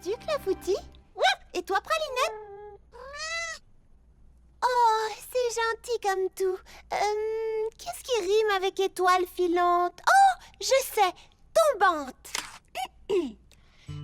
vas-tu, Clafoutis? Et toi, Pralinette? Oh, c'est gentil comme tout. Qu'est-ce qui rime avec étoile filante? Oh, je sais, tombante.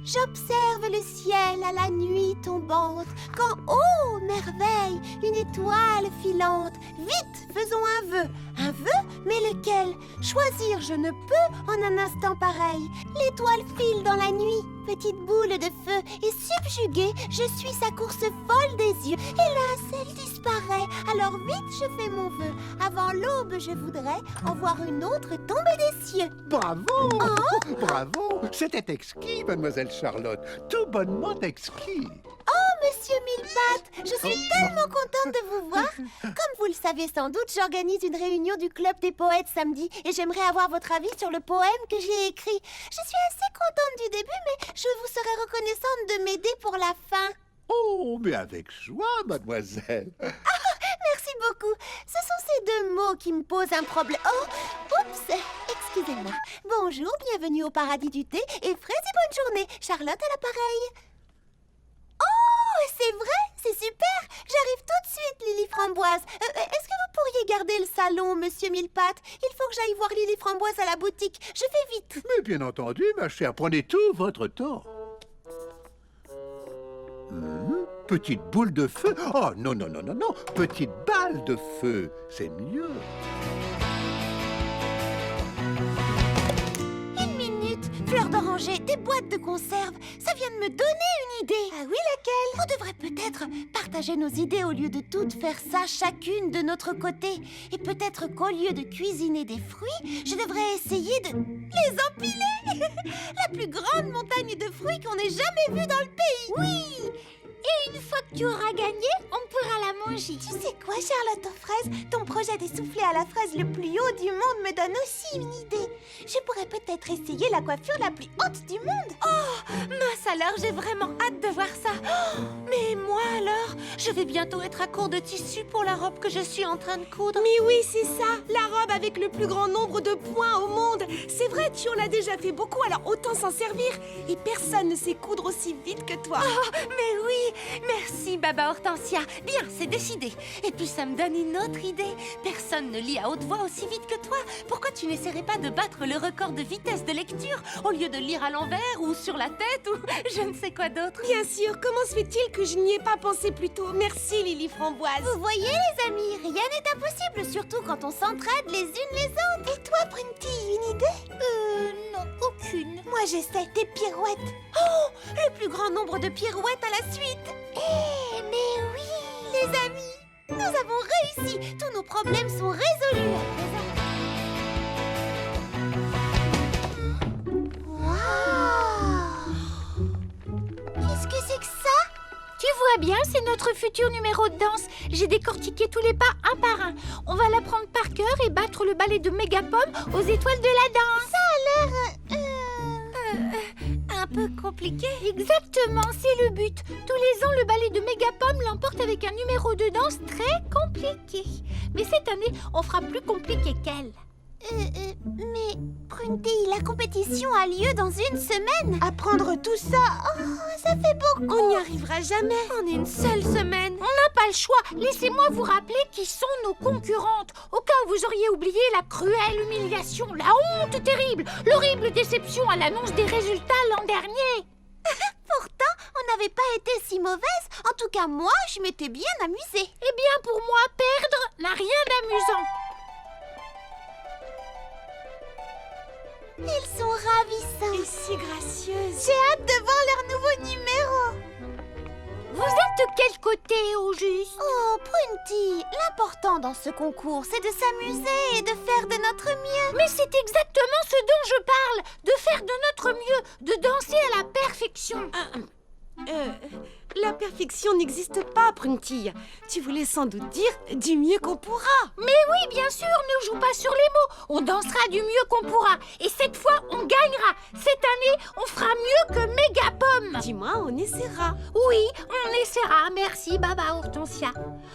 J'observe le ciel à la nuit tombante, quand, oh, merveille, une étoile filante. Vite, faisons un vœu. Un vœu? Mais lequel? Choisir, je ne peux en un instant pareil. L'étoile file dans la nuit, petite boule de feu, et subjuguée, je suis sa course folle des yeux. Hélas, elle disparaît, alors vite je fais mon vœu. Avant l'aube, je voudrais en voir une autre tomber des cieux. Bravo! Oh! Bravo! C'était exquis, mademoiselle Charlotte. Tout bonnement exquis. Oh, monsieur Millepattes, je suis tellement contente de vous voir. Comme vous le savez sans doute, j'organise une réunion du Club des poètes samedi et j'aimerais avoir votre avis sur le poème que j'ai écrit. Je suis assez contente du début, mais je vous serais reconnaissante de m'aider pour la fin. Oh, mais avec joie, mademoiselle. Merci beaucoup. Ce sont ces deux mots qui me posent un problème. Oh, oups, excusez-moi. Bonjour, bienvenue au paradis du thé et fraise et bonne journée. Charlotte à l'appareil. Oh, c'est vrai, c'est super. J'arrive tout de suite, Lily Framboise. Est-ce que vous pourriez garder le salon, monsieur Millepattes? Il faut que j'aille voir Lily Framboise à la boutique. Je fais vite. Mais bien entendu, ma chère, prenez tout votre temps. Petite boule de feu? Oh, non, non, non, non, non. Petite balle de feu, c'est mieux. Une minute, fleurs d'oranger, des boîtes de conserve. Ça vient de me donner une idée. Ah oui, laquelle? On devrait peut-être partager nos idées au lieu de toutes faire ça chacune de notre côté. Et peut-être qu'au lieu de cuisiner des fruits, je devrais essayer de les empiler. La plus grande montagne de fruits qu'on ait jamais vue dans le pays. Oui. Et une fois que tu auras gagné, on pourra la manger. Tu sais quoi, Charlotte aux fraises? Ton projet des soufflets à la fraise le plus haut du monde me donne aussi une idée. Je pourrais peut-être essayer la coiffure la plus haute du monde. Oh, mince alors, j'ai vraiment hâte de voir ça. Oh, mais moi alors, je vais bientôt être à court de tissu pour la robe que je suis en train de coudre. Mais oui, c'est ça, la robe avec le plus grand nombre de points au monde. C'est vrai, tu en as déjà fait beaucoup, alors autant s'en servir. Et personne ne sait coudre aussi vite que toi. Oh, mais oui. Merci, Baba Hortensia. Bien, c'est décidé. Et puis ça me donne une autre idée. Personne ne lit à haute voix aussi vite que toi. Pourquoi tu n'essaierais pas de battre le record de vitesse de lecture au lieu de lire à l'envers ou sur la tête ou je ne sais quoi d'autre? Bien sûr, comment se fait-il que je n'y ai pas pensé plus tôt? Merci, Lily Framboise. Vous voyez, les amis, rien n'est impossible, surtout quand on s'entraide les unes les autres. Et toi, Prunty, une idée? Non, aucune. Moi, j'essaie des pirouettes. Oh, le plus grand nombre de pirouettes à la suite. Eh, mais oui, les amis, nous avons réussi. Tous nos problèmes sont résolus. Waouh! Qu'est-ce que c'est que ça? Tu vois bien, c'est notre futur numéro de danse. J'ai décortiqué tous les pas un par un. On va l'apprendre par cœur et battre le ballet de Mégapomme aux étoiles de la danse. Ça a l'air un peu compliqué. Exactement, c'est le but. Tous les ans, le ballet de Mégapomme l'emporte avec un numéro de danse très compliqué. Mais cette année, on fera plus compliqué qu'elle. Mais Prunty, la compétition a lieu dans une semaine. Apprendre tout ça, oh, ça fait beaucoup. On n'y arrivera jamais. En une seule semaine. On n'a pas le choix. Laissez-moi vous rappeler qui sont nos concurrentes. Au cas où vous auriez oublié la cruelle humiliation, la honte terrible, l'horrible déception à l'annonce des résultats l'an dernier. Pourtant, on n'avait pas été si mauvaise. En tout cas, moi, je m'étais bien amusée. Eh bien, pour moi, perdre n'a rien d'amusant. Ils sont ravissants. Et si gracieuse. J'ai hâte de voir leur nouveau numéro. Vous êtes de quel côté, au juste? Oh, Prunty, l'important dans ce concours, c'est de s'amuser et de faire de notre mieux. Mais c'est exactement ce dont je parle. De faire de notre mieux, de danser à la perfection. La perfection n'existe pas, Prunty. Tu voulais sans doute dire du mieux qu'on pourra. Mais oui, bien sûr, ne joue pas sur les mots. On dansera du mieux qu'on pourra. Et cette fois, on gagnera. Cette année, on fera mieux que Mégapomme. Dis-moi, on essaiera. Oui, on essaiera. Merci, Baba Hortensia.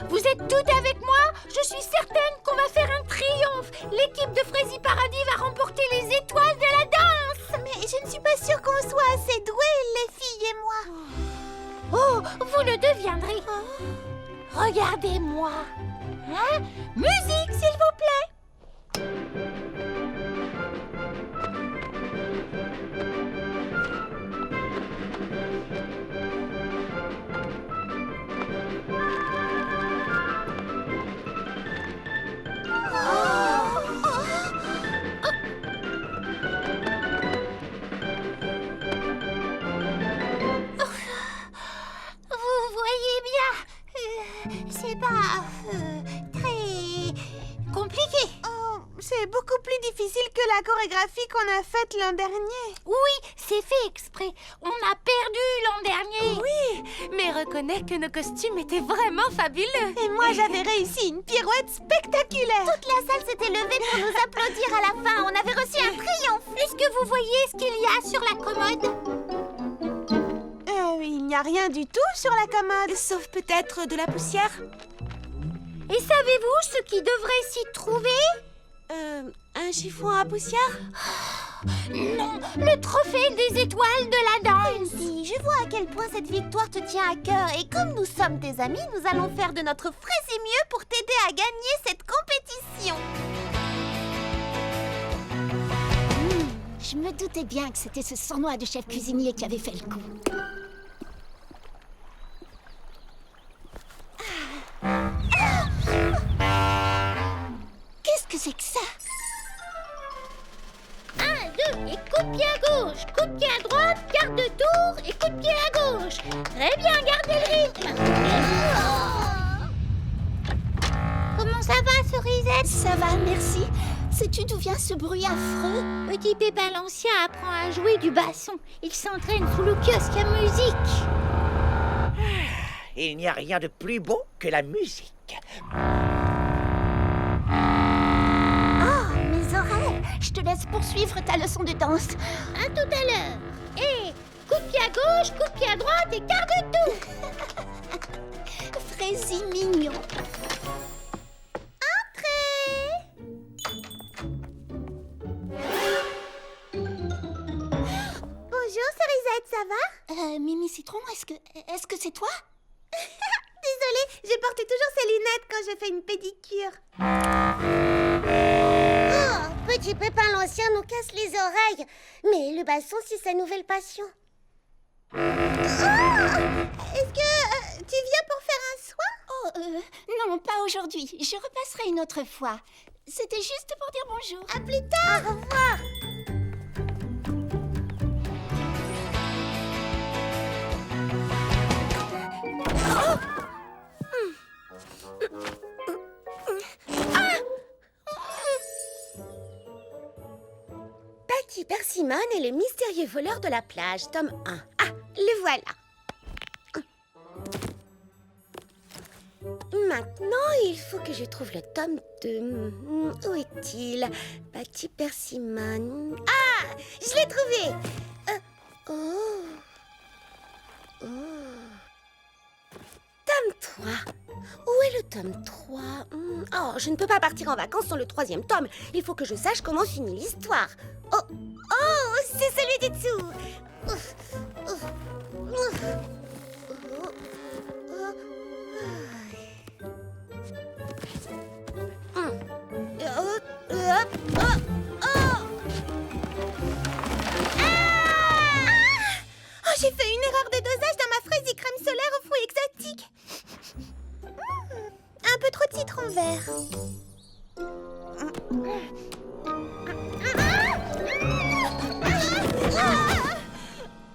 Vous êtes toutes avec moi? Je suis certaine qu'on va faire un triomphe. L'équipe de Fraise Paradis va remporter les étoiles de la danse. Mais je ne suis pas sûre qu'on soit assez doués, les filles et moi. vous le deviendrez. Regardez-moi. Hein? Musique, s'il vous plaît. Vous voyez bien, c'est pas très compliqué. Oh, c'est beaucoup plus difficile que la chorégraphie qu'on a faite l'an dernier. Oui, c'est fait exprès. On a perdu l'an dernier. Oui, mais reconnais que nos costumes étaient vraiment fabuleux. Et moi, j'avais réussi une pirouette spectaculaire. Toute la salle s'était levée pour nous applaudir à la fin. On avait reçu un triomphe. Est-ce que vous voyez ce qu'il y a sur la commode? Il n'y a rien du tout sur la commode, sauf peut-être de la poussière. Et savez-vous ce qui devrait s'y trouver? Un chiffon à poussière? Non, le trophée des étoiles de la danse. Si, je vois à quel point cette victoire te tient à cœur. Et comme nous sommes tes amis, nous allons faire de notre frais et mieux pour t'aider à gagner cette compétition. Je me doutais bien que c'était ce sournois de chef cuisinier qui avait fait le coup. Qu'est-ce que c'est que ça? 1, 2, et coup de pied à gauche, coup de pied à droite, quart de tour et coup de pied à gauche. Très bien, gardez le rythme. Comment ça va, Cerisette? Ça va, merci. Sais-tu d'où vient ce bruit affreux? Petit Pépin l'Ancien apprend à jouer du basson. Il s'entraîne sous le kiosque à musique. Il n'y a rien de plus beau que la musique. Oh, mes oreilles! Je te laisse poursuivre ta leçon de danse. À tout à l'heure. Et coup de pied à gauche, coup de pied à droite et quart de tour. Frézy mignon. Bonjour, Cerisette, ça va? Mimi Citron, est-ce que c'est toi? Désolée, je porte toujours ces lunettes quand je fais une pédicure. Oh, Petit Pépin l'Ancien nous casse les oreilles. Mais le basson, c'est sa nouvelle passion. Oh, est-ce que tu viens pour faire un soin? Oh, non, pas aujourd'hui. Je repasserai une autre fois. C'était juste pour dire bonjour. À plus tard. Au revoir. Patty Persimmon est le mystérieux voleur de la plage, tome 1. Ah, le voilà. Maintenant, il faut que je trouve le tome 2. Où est-il? Patty Persimmon. Ah, je l'ai trouvé. Tome 3. Où est le tome 3? Oh, je ne peux pas partir en vacances sans le 3e tome. Il faut que je sache comment finit l'histoire. Oh, c'est celui du dessous. Oh, j'ai fait une erreur de dosage dans ma fraise et crème solaire aux fruits exotiques. Un peu trop de citron vert.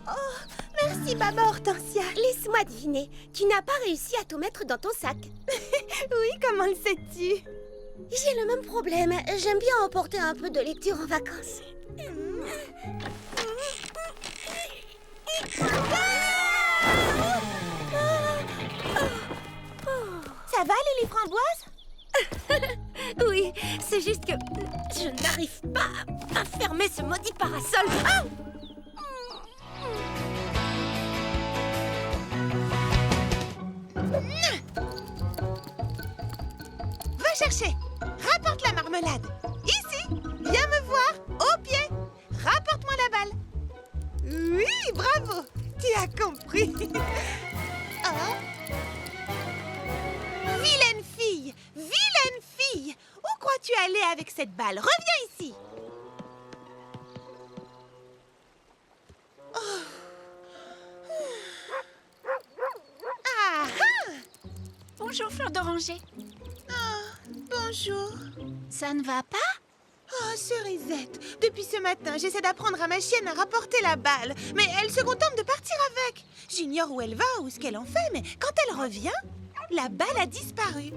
Oh, merci, maman Hortensia. Laisse-moi deviner. Tu n'as pas réussi à tout mettre dans ton sac. Oui, comment le sais-tu? J'ai le même problème. J'aime bien emporter un peu de lecture en vacances. Ça va, Lily Framboise? Oui, c'est juste que je n'arrive pas à fermer ce maudit parasol. Ah! Va chercher. Rapporte la marmelade. Ici. Viens me voir. Au pied. Rapporte-moi la balle. Oui, bravo. Tu as compris. Vilaine fille! Vilaine fille! Où crois-tu aller avec cette balle? Reviens ici! Oh. Ah ah! Bonjour, Fleur d'Oranger. Bonjour. Ça ne va pas? Oh, Cerisette, depuis ce matin, j'essaie d'apprendre à ma chienne à rapporter la balle, mais elle se contente de partir avec. J'ignore où elle va ou ce qu'elle en fait, mais quand elle revient, la balle a disparu.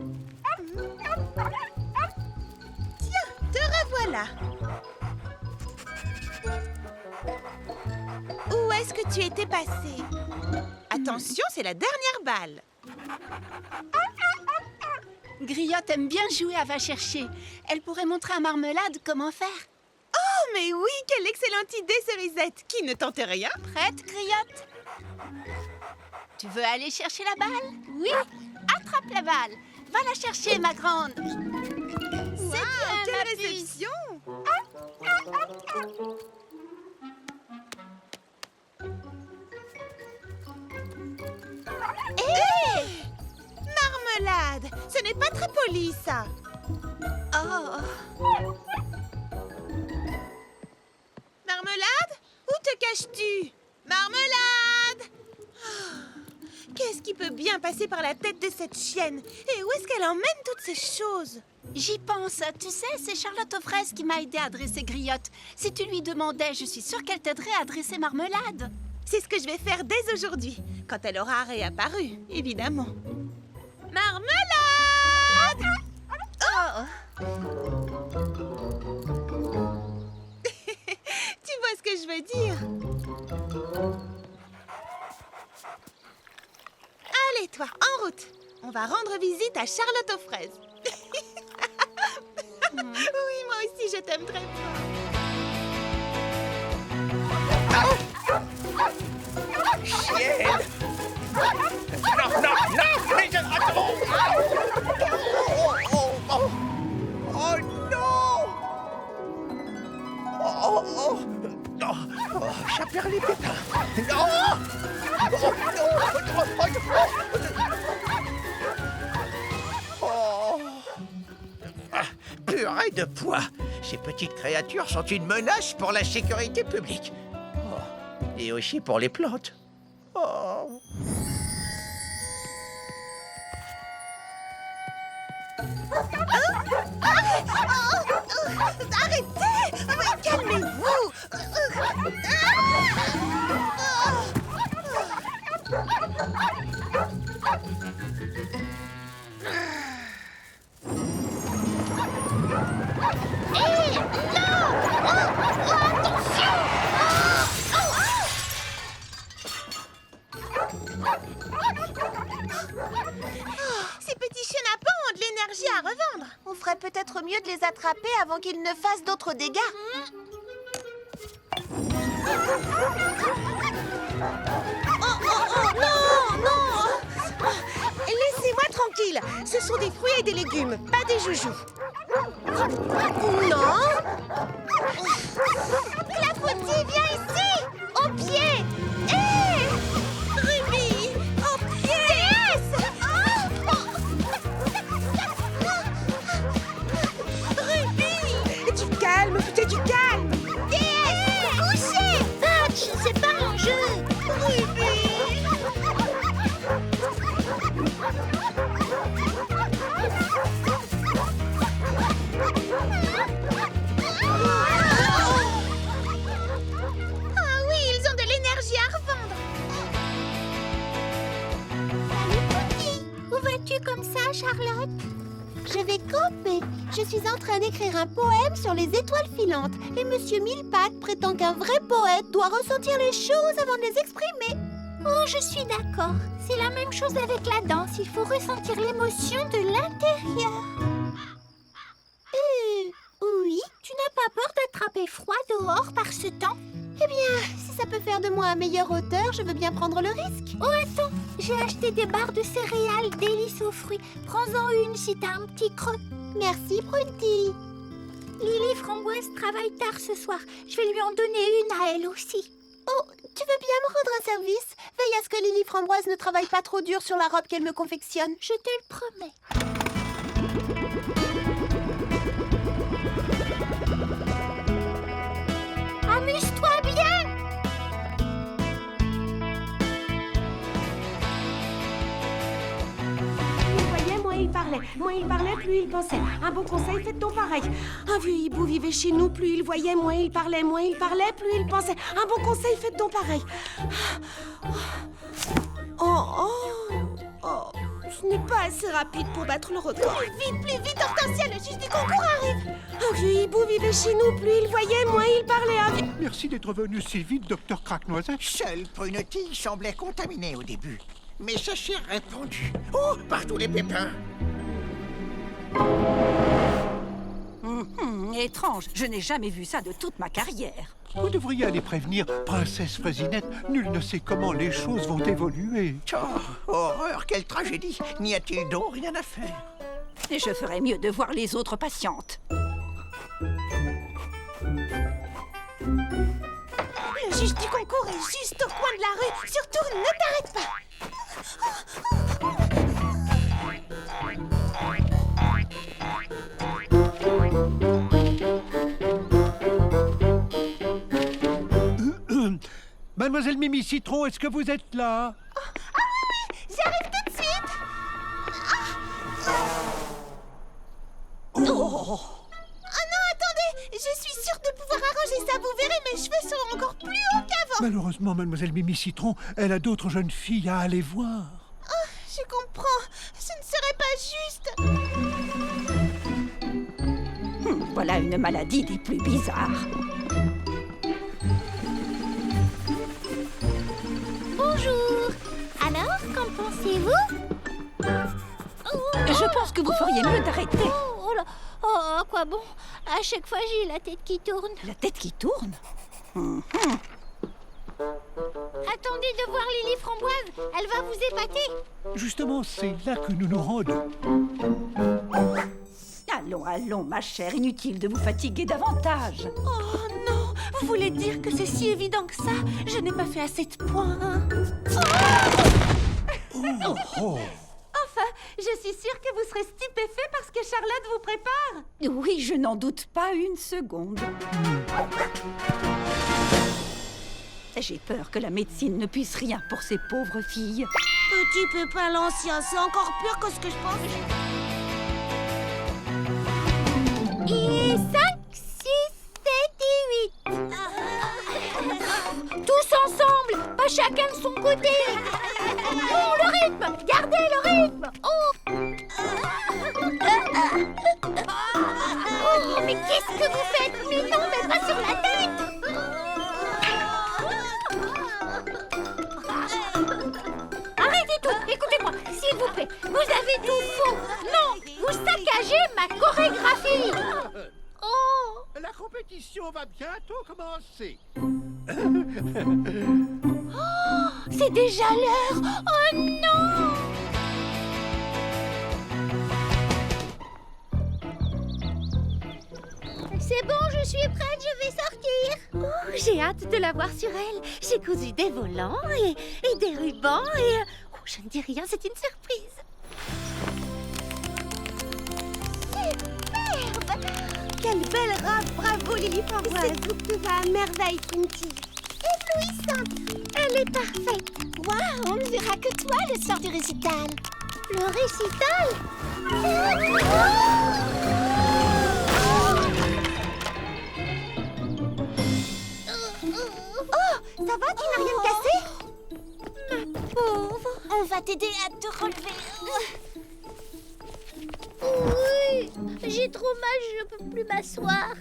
Tiens, te revoilà. Où est-ce que tu étais passée? Attention, c'est la dernière balle. Griotte aime bien jouer à va chercher. Elle pourrait montrer à Marmelade comment faire. Oh, mais oui, quelle excellente idée, Cerisette. Qui ne tente rien? Prête, Griotte? Tu veux aller chercher la balle? Oui. Attrape la balle. Va la chercher, ma grande. C'est bien, Quelle ma puce. réception! Hé! Marmelade! Ce n'est pas très poli, ça! Oh. Marmelade? Où te caches-tu? Marmelade! Ah, qu'est-ce qui peut bien passer par la tête de cette chienne? Et où est-ce qu'elle emmène toutes ces choses? J'y pense. Tu sais, c'est Charlotte aux fraises qui m'a aidé à dresser Griotte. Si tu lui demandais, je suis sûre qu'elle t'aiderait à dresser Marmelade. C'est ce que je vais faire dès aujourd'hui, quand elle aura réapparu, évidemment. Marmelade! Oh. Tu vois ce que je veux dire? Allez, toi, en route. On va rendre visite à Charlotte aux fraises. Oui, moi aussi, je t'aime très fort. Chienne! Non, non, non! Mais attends! Oh non! Oh, ça perd les pétales! Non! Oh non! Oh! Ah, purée de pois! Ces petites créatures sont une menace pour la sécurité publique. Oh, et aussi pour les plantes. Oh. Arrêtez! Mais calmez-vous! Ces petits chenapans ont de l'énergie à revendre. On ferait peut-être mieux de les attraper avant qu'ils ne fassent d'autres dégâts. Non, non! Laissez-moi tranquille. Ce sont des fruits et des légumes, pas des joujoux. Non! Clafoutis, viens ici! Au pied! Hé! Ruby! Au pied! Ruby! Du calme, putain, du calme! Couchez! Patch, c'est pas mon jeu! Ah oui, ils ont de l'énergie à revendre. Où vas-tu comme ça, Charlotte? Je vais camper. Je suis en train d'écrire un poème sur les étoiles filantes. Et Monsieur Millepattes prétend qu'un vrai poète doit ressentir les choses avant de les exprimer. Oh, je suis d'accord. C'est la même chose avec la danse. Il faut ressentir l'émotion de l'intérieur. Oui. Tu n'as pas peur d'attraper froid dehors par ce temps? Eh bien, si ça peut faire de moi un meilleur auteur, je veux bien prendre le risque. Oh, attends. J'ai acheté des barres de céréales délices aux fruits. Prends-en une si t'as un petit creux. Merci, Prunty. Lily Framboise travaille tard ce soir. Je vais lui en donner une à elle aussi. Oh, Tu veux bien me rendre un service? Veille à ce que Lily Framboise ne travaille pas trop dur sur la robe qu'elle me confectionne. Je te le promets. Amuse-toi bien. Il voyait, moins il parlait. Moins il parlait, plus il pensait. Un bon conseil, faites donc pareil. Un vieux hibou vivait chez nous, plus il voyait, moins il parlait, plus il pensait. Un bon conseil, faites donc pareil. Oh, ce n'est pas assez rapide pour battre le record. Plus vite, Hortensia, le juge du concours arrive. Un vieux hibou vivait chez nous, plus il voyait, moins il parlait. Merci d'être venu si vite, docteur Craque-Noisette. Seule Prunetille semblait contaminée au début. Mais sa chair répandue. Oh, par tous les pépins. Étrange, je n'ai jamais vu ça de toute ma carrière. Vous devriez aller prévenir Princesse Fraisinette. Nul ne sait comment les choses vont évoluer. Oh, horreur, quelle tragédie. N'y a-t-il donc rien à faire? Et je ferais mieux de voir les autres patientes. Le juge du concours est juste au coin de la rue. Surtout, ne t'arrête pas. Mademoiselle Mimi Citron, est-ce que vous êtes là? J'arrive tout de suite. Oh. Oh non, attendez. Je suis sûre de pouvoir arranger ça. Vous verrez, mes cheveux sont encore plus hauts qu'avant. Malheureusement, Mademoiselle Mimi Citron, elle a d'autres jeunes filles à aller voir. Je comprends. Ce ne serait pas juste. Voilà une maladie des plus bizarres. Bonjour. Alors, qu'en pensez-vous? Je pense que vous feriez mieux d'arrêter. Oh là. Oh, à quoi bon? À chaque fois, j'ai la tête qui tourne. La tête qui tourne? Attendez de voir Lily Framboise. Elle va vous épater. Justement, c'est là que nous nous rendons. Allons, ma chère, inutile de vous fatiguer davantage. Oh non, vous voulez dire que c'est si évident que ça? Je n'ai pas fait assez de points. Oh. Enfin, je suis sûre que vous serez stupéfait parce que Charlotte vous prépare. Oui, je n'en doute pas une seconde. J'ai peur que la médecine ne puisse rien pour ces pauvres filles. Petit Pépin l'Ancien, c'est encore pire que ce que je pensais. Et 5, 6, 7 et 8. Tous ensemble, pas chacun de son côté. Oh, le rythme! Gardez le rythme! Oh, mais qu'est-ce que vous faites? Mais non, mais pas sur la tête! Arrêtez tout! Écoutez-moi, s'il vous plaît. Vous avez tout faux. Non, vous saccagez ma chorégraphie. Oh! La compétition va bientôt commencer. C'est déjà l'heure. Oh non! C'est bon, je suis prête, je vais sortir. Oh, j'ai hâte de la voir sur elle. J'ai cousu des volants et des rubans et... Oh, je ne dis rien, c'est une surprise. Superbe! Quelle belle robe, bravo Lily Framboise. Tout va à merveille, Flinty. Éblouissante. Elle est parfaite. Waouh, on ne verra que toi le soir du récital. Le récital? Ça va, tu n'as rien cassé? Pauvre. On va t'aider à te relever. Oui, j'ai trop mal, je ne peux plus m'asseoir.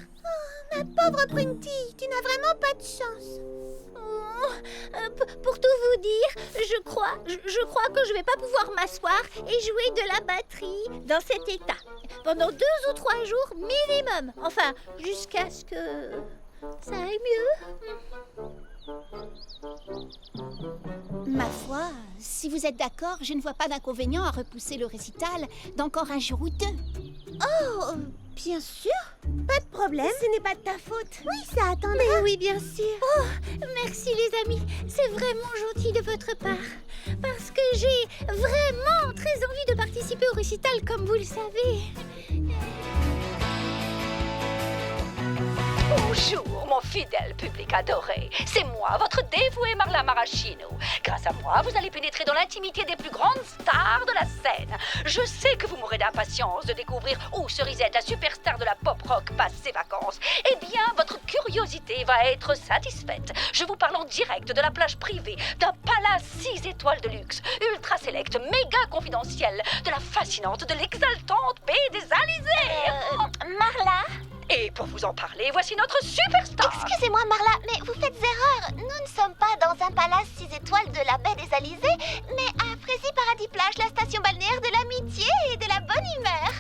Ma pauvre Printy, tu n'as vraiment pas de chance. Pour tout vous dire, je crois que je vais pas pouvoir m'asseoir et jouer de la batterie dans cet état. Pendant 2 ou 3 jours minimum. Enfin, jusqu'à ce que ça aille mieux. Ma foi, si vous êtes d'accord, je ne vois pas d'inconvénient à repousser le récital d'encore un jour ou 2. Oh, bien sûr. Pas de problème. Ce n'est pas de ta faute. Oui, ça attendra. Mais oui, bien sûr. Oh, merci les amis, c'est vraiment gentil de votre part. Parce que j'ai vraiment très envie de participer au récital, comme vous le savez. Bonjour, mon fidèle public adoré. C'est moi, votre dévouée Marla Maraschino. Grâce à moi, vous allez pénétrer dans l'intimité des plus grandes stars de la scène. Je sais que vous mourrez d'impatience de découvrir où Cerisette, la superstar de la pop rock, passe ses vacances. Eh bien, votre curiosité va être satisfaite. Je vous parle en direct de la plage privée, d'un palace 6 étoiles de luxe, ultra select, méga confidentiel, de la fascinante, de l'exaltante baie des Alizés. Marla? Et pour vous en parler, voici notre superstar. Excusez-moi, Marla, mais vous faites erreur. Nous ne sommes pas dans un palace 6 étoiles de la baie des Alizés, mais à Frézy Paradis Plage, la station balnéaire de l'amitié et de la bonne humeur.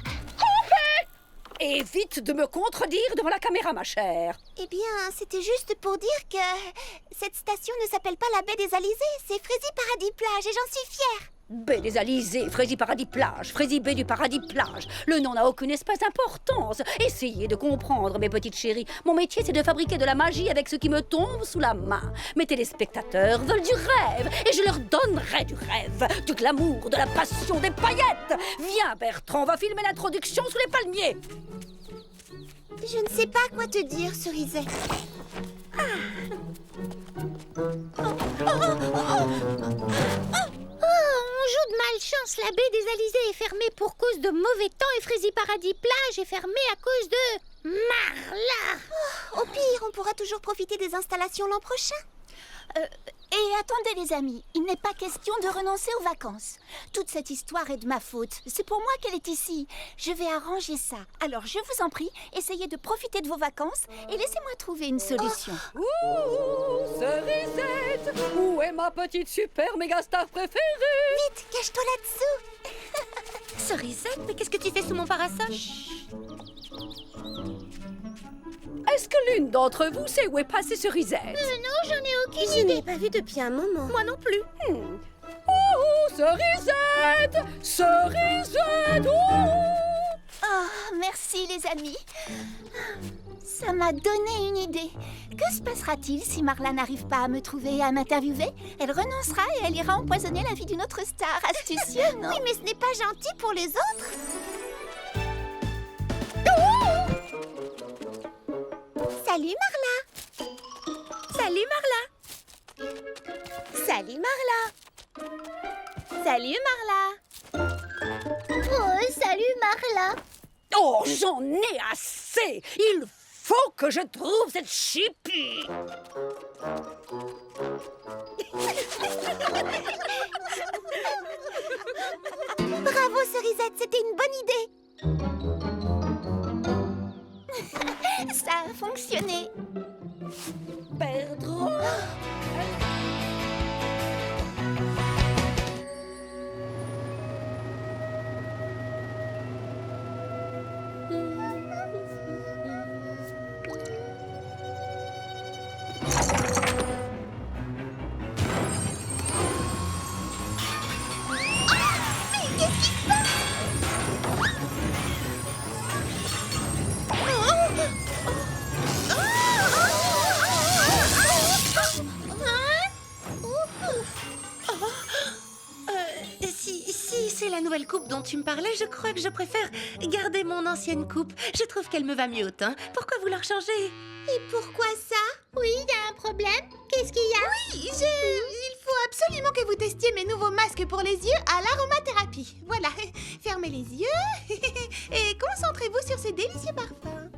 Évite de me contredire devant la caméra, ma chère. Eh bien, c'était juste pour dire que cette station ne s'appelle pas la baie des Alizés, c'est Frézy Paradis Plage et j'en suis fière. Baie des Alizés, Frézy Paradis Plage, Frézy Baie du Paradis Plage. Le nom n'a aucune espèce d'importance. Essayez de comprendre, mes petites chéries. Mon métier, c'est de fabriquer de la magie avec ce qui me tombe sous la main. Mes téléspectateurs veulent du rêve, et je leur donnerai du rêve, du glamour, de la passion, des paillettes. Viens, Bertrand, on va filmer l'introduction sous les palmiers. Je ne sais pas quoi te dire, Cerisette. On joue de malchance, la baie des Alizés est fermée pour cause de mauvais temps et Frézy Paradis Plage est fermée à cause de Marla. Au pire, on pourra toujours profiter des installations l'an prochain. Et attendez les amis, il n'est pas question de renoncer aux vacances. Toute cette histoire est de ma faute. C'est pour moi qu'elle est ici. Je vais arranger ça. Alors je vous en prie, essayez de profiter de vos vacances et laissez-moi trouver une solution. Ouh, Cerisette, où est ma petite super méga star préférée? Vite, cache-toi là-dessous. Cerisette, mais qu'est-ce que tu fais sous mon parasol? Est-ce que l'une d'entre vous sait où est passée Cerisette? Non, j'en ai aucune Je idée. n'ai pas vu depuis un moment. Moi non plus. Oh, Cerisette! Cerisette! Oh, merci les amis. Ça m'a donné une idée. Que se passera-t-il si Marla n'arrive pas à me trouver et à m'interviewer? Elle renoncera et elle ira empoisonner la vie d'une autre star. Astucieux, non? Oui, mais ce n'est pas gentil pour les autres. Salut Marla. Salut Marla. Salut Marla. Salut Marla. Oh, salut Marla. Oh, j'en ai assez! Il faut que je trouve cette chipie! Bravo Cerisette, c'était une bonne idée. Ça a fonctionné. Perdre. Si c'est la nouvelle coupe dont tu me parlais, je crois que je préfère garder mon ancienne coupe. Je trouve qu'elle me va mieux au teint. Pourquoi vouloir changer? Et pourquoi ça? Oui, il y a un problème. Qu'est-ce qu'il y a? Oui, il faut absolument que vous testiez mes nouveaux masques pour les yeux à l'aromathérapie. Voilà, fermez les yeux et concentrez-vous sur ce délicieux parfum.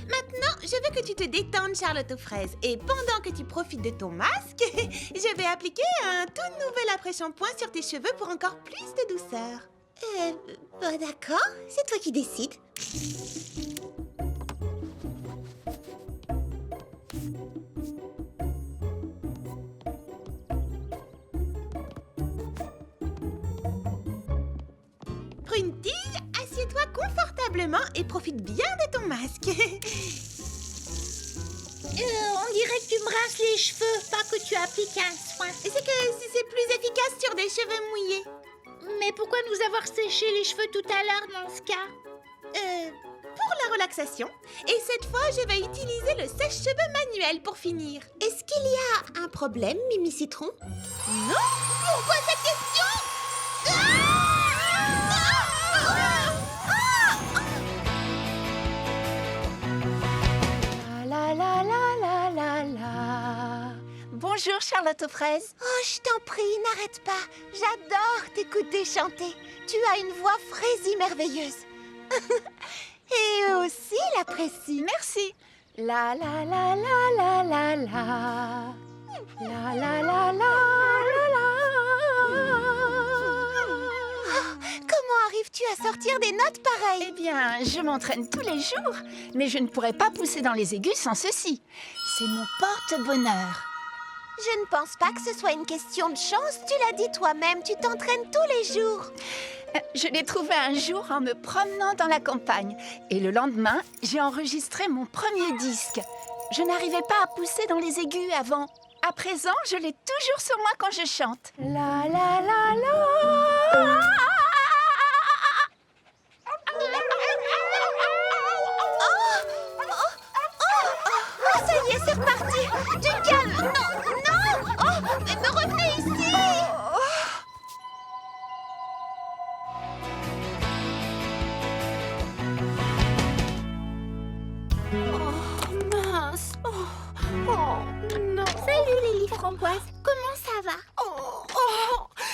Maintenant, je veux que tu te détendes, Charlotte aux fraises. Et pendant que tu profites de ton masque, je vais appliquer un tout nouvel après-shampoing sur tes cheveux pour encore plus de douceur. D'accord, c'est toi qui décides. Prune-t-il, assieds-toi confortablement et profite bien de ton masque. On dirait que tu me rinces les cheveux, pas que tu appliques un soin. C'est que c'est plus efficace sur des cheveux mouillés. Mais pourquoi nous avoir séché les cheveux tout à l'heure dans ce cas? Pour la relaxation. Et cette fois, je vais utiliser le sèche-cheveux manuel pour finir. Est-ce qu'il y a un problème, Mimi Citron? Non? Pourquoi cette question? La la la la la la. Bonjour Charlotte aux fraises. Oh, je t'en prie, n'arrête pas. J'adore t'écouter chanter. Tu as une voix fraisie merveilleuse. Et eux aussi l'apprécient. Merci. La la la la la la la. La la la la la la. Comment arrives-tu à sortir des notes pareilles? Eh bien, je m'entraîne tous les jours, mais je ne pourrais pas pousser dans les aigus sans ceci. C'est mon porte-bonheur. Je ne pense pas que ce soit une question de chance. Tu l'as dit toi-même, tu t'entraînes tous les jours. Je l'ai trouvé un jour en me promenant dans la campagne. Et le lendemain, j'ai enregistré mon premier disque. Je n'arrivais pas à pousser dans les aigus avant. À présent, je l'ai toujours sur moi quand je chante. La la la la. Oh, ça y est, c'est reparti. Du calme. Non, non. Oh, mais revenez ici. Mince. Non. Salut Lily Framboise. Comment ça va?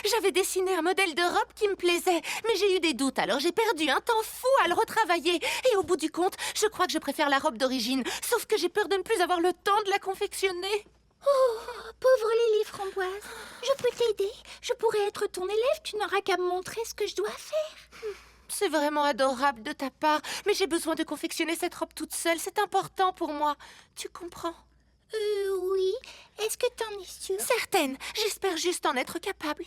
J'avais dessiné un modèle de robe qui me plaisait, mais j'ai eu des doutes, alors j'ai perdu un temps fou à le retravailler. Et au bout du compte, je crois que je préfère la robe d'origine, sauf que j'ai peur de ne plus avoir le temps de la confectionner. Oh, pauvre Lily Framboise. Je peux t'aider. Je pourrais être ton élève. Tu n'auras qu'à me montrer ce que je dois faire. C'est vraiment adorable de ta part, mais j'ai besoin de confectionner cette robe toute seule, c'est important pour moi. Tu comprends? Oui. Est-ce que t'en es sûre? Certaine, j'espère juste en être capable.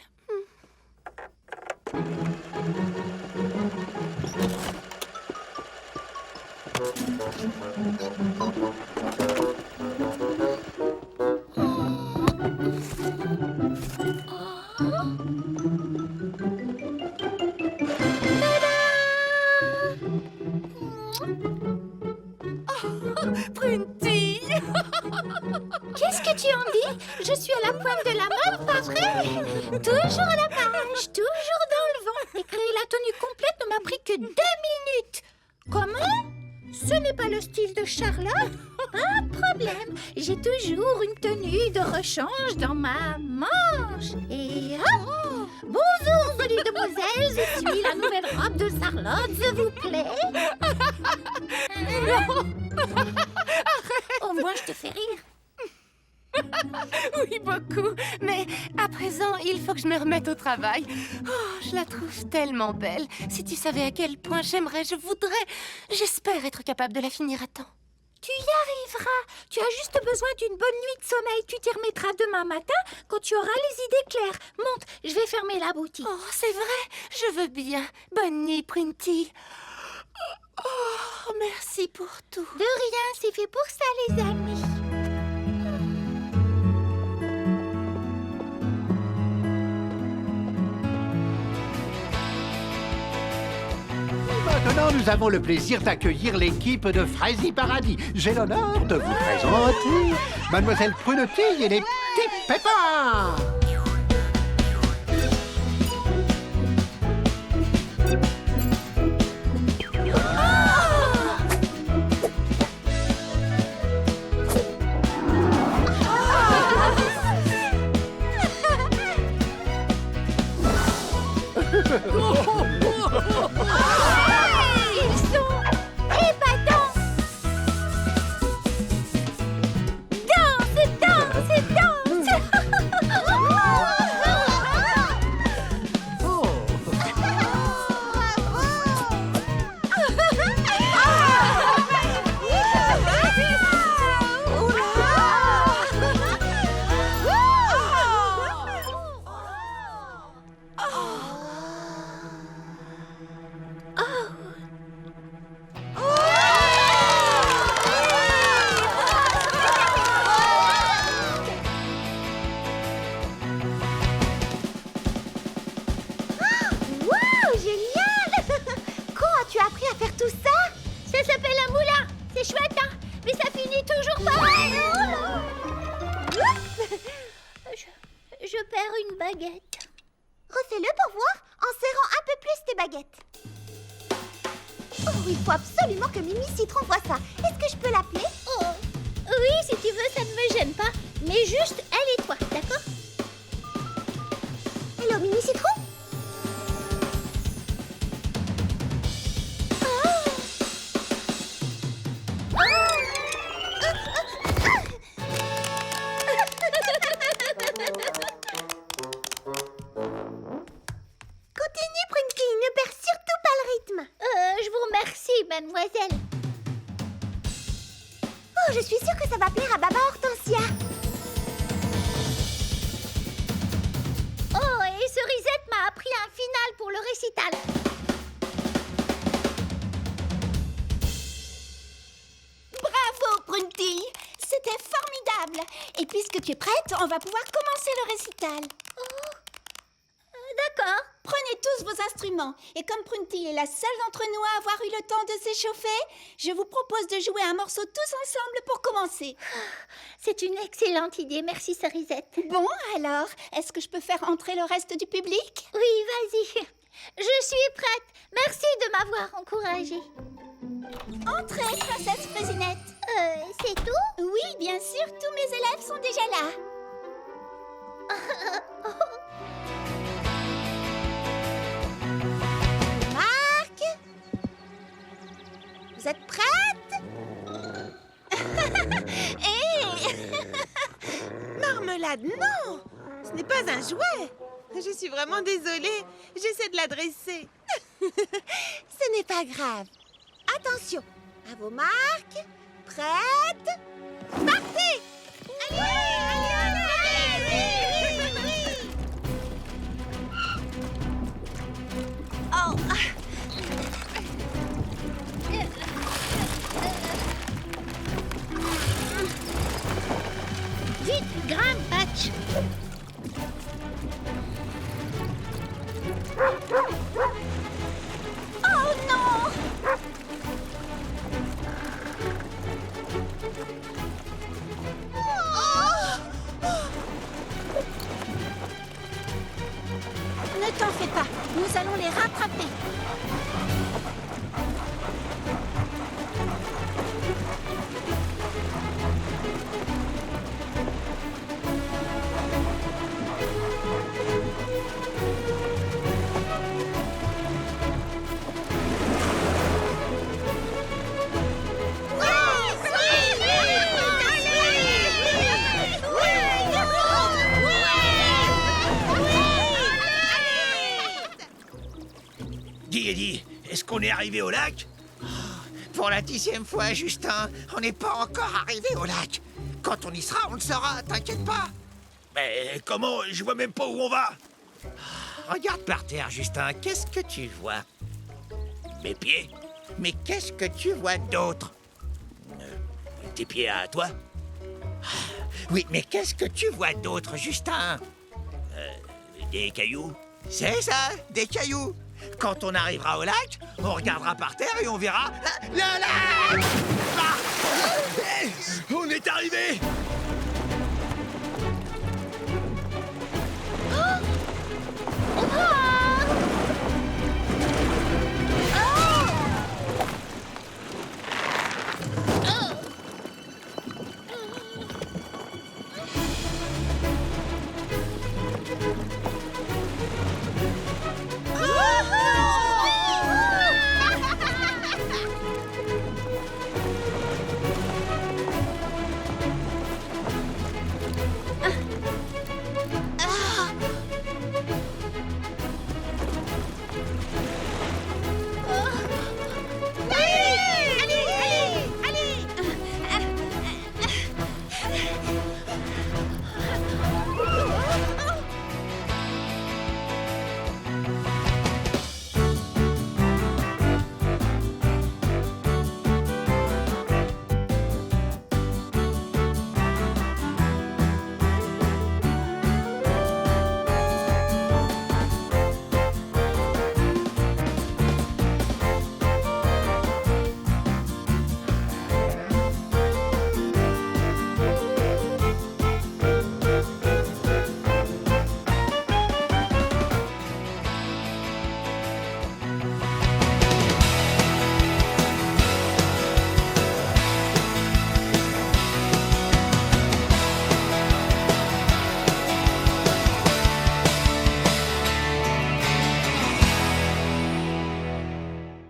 Prunty! Qu'est-ce que tu en dis? Je suis à la pointe de la mode, pas vrai? Toujours à la page, toujours dans le vent. Et créer la tenue complète ne m'a pris que 2 minutes. Comment? Ce n'est pas le style de Charlotte? Pas de problème. J'ai toujours une tenue de rechange dans ma manche. Et hop! Bonjour, jolie demoiselle. Je suis la nouvelle robe de Charlotte, s'il vous plaît. Au moins, je te fais rire. Oui, beaucoup. Mais à présent, il faut que je me remette au travail. Oh, je la trouve tellement belle. Si tu savais à quel point j'aimerais, je voudrais, j'espère être capable de la finir à temps. Tu y arriveras. Tu as juste besoin d'une bonne nuit de sommeil. Tu t'y remettras demain matin quand tu auras les idées claires. Monte, je vais fermer la boutique. Oh, c'est vrai, je veux bien. Bonne nuit, Prunty. Oh, merci pour tout. De rien, c'est fait pour ça, les amis. Maintenant, nous avons le plaisir d'accueillir l'équipe de Fraisie Paradis. J'ai l'honneur de vous présenter Mademoiselle Prunetille et les petits pépins. Ils sont épatants. Danse, danse, danse. je perds une baguette. Refais-le pour voir, en serrant un peu plus tes baguettes. Oh, il faut absolument que Mimi Citron voie ça. Est-ce que je peux l'appeler? Oh, oui, si tu veux, ça ne me gêne pas. Mais juste elle et toi, d'accord? Hello, Mimi Citron? Continue, Prunky, ne perds surtout pas le rythme. Je vous remercie, mademoiselle. Oh, je suis sûre que ça va plaire à Baba Hortensia. Oh, et Cerisette m'a appris un final pour le récital. Bravo, Prunty! C'était formidable! Et puisque tu es prête, on va pouvoir commencer le récital. D'accord. Prenez tous vos instruments. Et comme Prunty est la seule d'entre nous à avoir eu le temps de s'échauffer, je vous propose de jouer un morceau tous ensemble pour commencer. C'est une excellente idée, merci Cerisette. Bon, alors, est-ce que je peux faire entrer le reste du public? Oui, vas-y. Je suis prête. Merci de m'avoir encouragée. Entrez, princesse Frésinette. C'est tout? Oui, bien sûr, tous mes élèves sont déjà là. Marc, vous êtes prête? Marmelade, non! Ce n'est pas un jouet. Je suis vraiment désolée. J'essaie de l'adresser. Ce n'est pas grave. Attention, à vos marques, prêtes, partez! Vite, grimpe, Patch. Oh non! Ne t'en fais pas, nous allons les rattraper. Dis, Eddie, est-ce qu'on est arrivé au lac? Pour la 10e fois, Justin, on n'est pas encore arrivé au lac. Quand on y sera, on le saura, t'inquiète pas. Mais comment? Je vois même pas où on va. Regarde par terre, Justin, qu'est-ce que tu vois? Mes pieds? Mais qu'est-ce que tu vois d'autre? Tes pieds à toi? Oui, mais qu'est-ce que tu vois d'autre, Justin? Des cailloux? C'est ça, des cailloux. Quand on arrivera au lac, on regardera par terre et on verra le lac! Ah! On est arrivé!